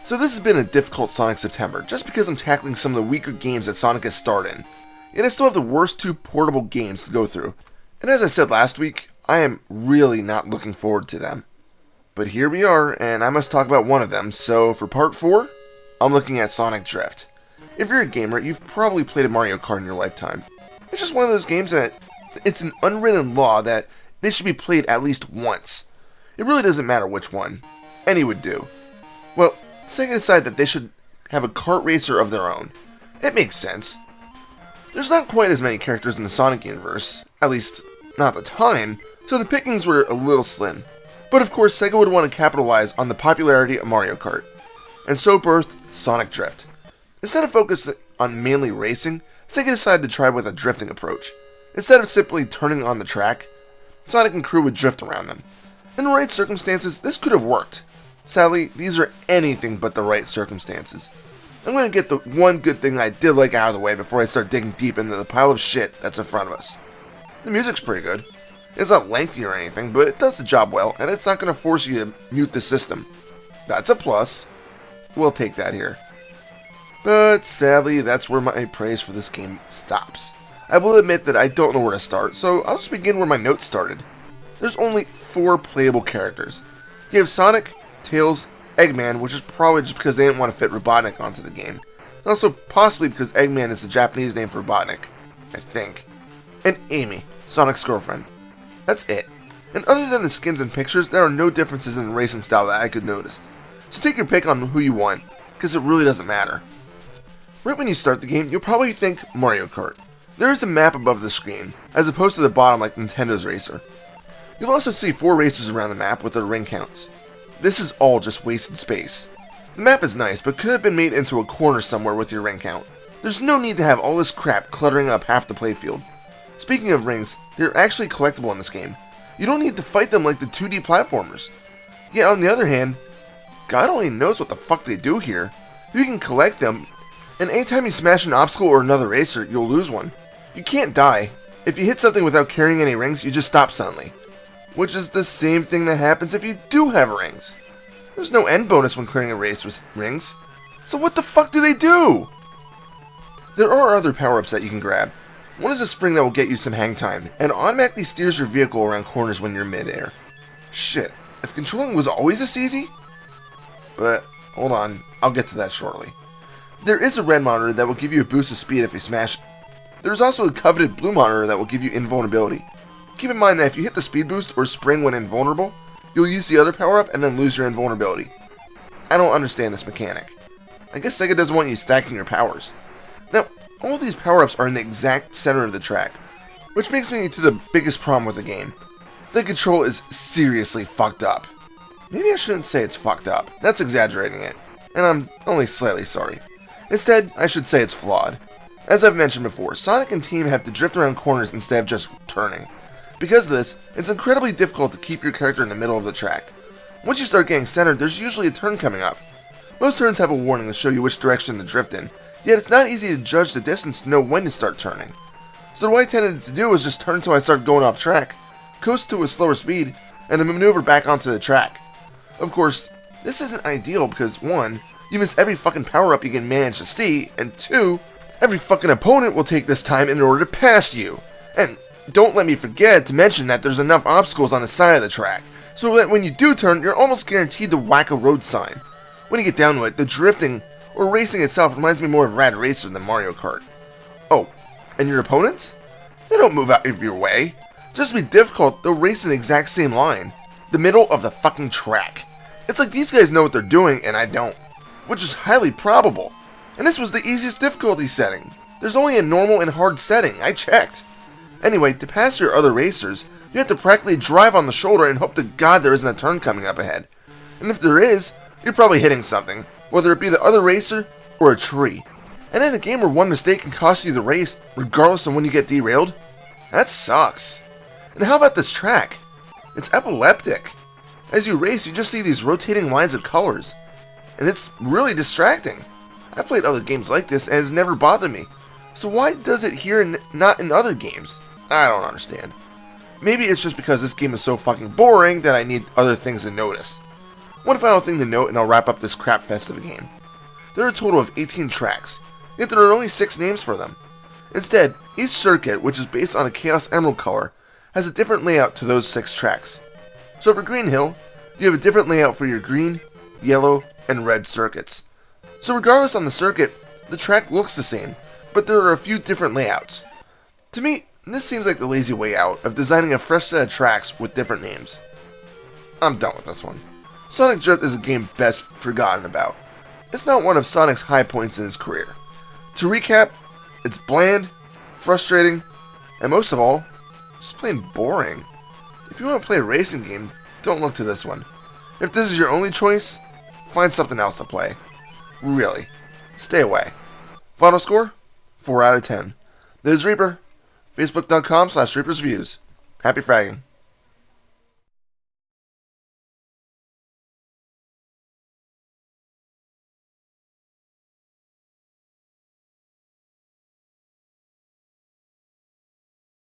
So this has been a difficult Sonic September, just because I'm tackling some of the weaker games that Sonic has starred in. Yet I still have the worst two portable games to go through. And as I said last week, I am really not looking forward to them. But here we are, and I must talk about one of them, so for part 4, I'm looking at Sonic Drift. If you're a gamer, you've probably played a Mario Kart in your lifetime. It's just one of those games that it's an unwritten law that they should be played at least once. It really doesn't matter which one. Any would do. Well, Sega decided that they should have a kart racer of their own. It makes sense. There's not quite as many characters in the Sonic universe, at least not at the time, so the pickings were a little slim. But of course, Sega would want to capitalize on the popularity of Mario Kart, and so birthed Sonic Drift. Instead of focusing on mainly racing, Sega decided to try with a drifting approach. Instead of simply turning on the track, Sonic and crew would drift around them. In the right circumstances, this could have worked. Sadly, these are anything but the right circumstances. I'm going to get the one good thing I did like out of the way before I start digging deep into the pile of shit that's in front of us. The music's pretty good. It's not lengthy or anything, but it does the job well, and it's not going to force you to mute the system. That's a plus. We'll take that here. But sadly, that's where my praise for this game stops. I will admit that I don't know where to start, so I'll just begin where my notes started. There's only 4 playable characters. You have Sonic, Tails, Eggman, which is probably just because they didn't want to fit Robotnik onto the game. And also possibly because Eggman is the Japanese name for Robotnik, I think. And Amy, Sonic's girlfriend. That's it. And other than the skins and pictures, there are no differences in the racing style that I could notice. So take your pick on who you want, because it really doesn't matter. Right when you start the game, you'll probably think Mario Kart. There is a map above the screen, as opposed to the bottom like Nintendo's Racer. You'll also see 4 racers around the map with their ring counts. This is all just wasted space. The map is nice, but could have been made into a corner somewhere with your ring count. There's no need to have all this crap cluttering up half the playfield. Speaking of rings, they're actually collectible in this game. You don't need to fight them like the 2D platformers. Yet on the other hand, God only knows what the fuck they do here. You can collect them, and anytime you smash an obstacle or another racer, you'll lose one. You can't die. If you hit something without carrying any rings, you just stop suddenly. Which is the same thing that happens if you do have rings. There's no end bonus when clearing a race with rings. So what the fuck do they do? There are other power-ups that you can grab. One is a spring that will get you some hang time, and automatically steers your vehicle around corners when you're mid-air. Shit, if controlling was always this easy? But, hold on, I'll get to that shortly. There is a red monitor that will give you a boost of speed if you smash it. There's also a coveted blue monitor that will give you invulnerability. Keep in mind that if you hit the speed boost or spring when invulnerable, you'll use the other power-up and then lose your invulnerability. I don't understand this mechanic. I guess Sega doesn't want you stacking your powers. Now, all these power-ups are in the exact center of the track, which makes me to the biggest problem with the game. The control is seriously fucked up. Maybe I shouldn't say it's fucked up. That's exaggerating it, and I'm only slightly sorry. Instead, I should say it's flawed. As I've mentioned before, Sonic and Team have to drift around corners instead of just turning. Because of this, it's incredibly difficult to keep your character in the middle of the track. Once you start getting centered, there's usually a turn coming up. Most turns have a warning to show you which direction to drift in, yet it's not easy to judge the distance to know when to start turning. So what I tended to do was just turn until I started going off track, coast to a slower speed, and then maneuver back onto the track. Of course, this isn't ideal because 1, you miss every fucking power-up you can manage to see, and 2, every fucking opponent will take this time in order to pass you. And don't let me forget to mention that there's enough obstacles on the side of the track, so that when you do turn, you're almost guaranteed to whack a road sign. When you get down to it, the drifting or racing itself reminds me more of Rad Racer than Mario Kart. Oh, and your opponents? They don't move out of your way. Just to be difficult, they'll race in the exact same line. The middle of the fucking track. It's like these guys know what they're doing and I don't. Which is highly probable. And this was the easiest difficulty setting. There's only a normal and hard setting, I checked. Anyway, to pass your other racers, you have to practically drive on the shoulder and hope to God there isn't a turn coming up ahead. And if there is, you're probably hitting something, whether it be the other racer or a tree. And in a game where one mistake can cost you the race, regardless of when you get derailed, that sucks. And how about this track? It's epileptic. As you race, you just see these rotating lines of colors. And it's really distracting. I've played other games like this and it's never bothered me. So why does it here and not in other games? I don't understand. Maybe it's just because this game is so fucking boring that I need other things to notice. One final thing to note, and I'll wrap up this crap fest of a game. There are a total of 18 tracks, yet there are only 6 names for them. Instead, each circuit, which is based on a Chaos Emerald color, has a different layout to those 6 tracks. So for Green Hill, you have a different layout for your green, yellow, and red circuits. So regardless on the circuit, the track looks the same, but there are a few different layouts. To me, this seems like the lazy way out of designing a fresh set of tracks with different names. I'm done with this one. Sonic Drift is a game best forgotten about. It's not one of Sonic's high points in his career. To recap, it's bland, frustrating, and most of all, just plain boring. If you want to play a racing game, don't look to this one. If this is your only choice, find something else to play. Really, stay away. Final score? 4 out of 10. This is Reaper. Facebook.com/ReapersViews. Happy fragging.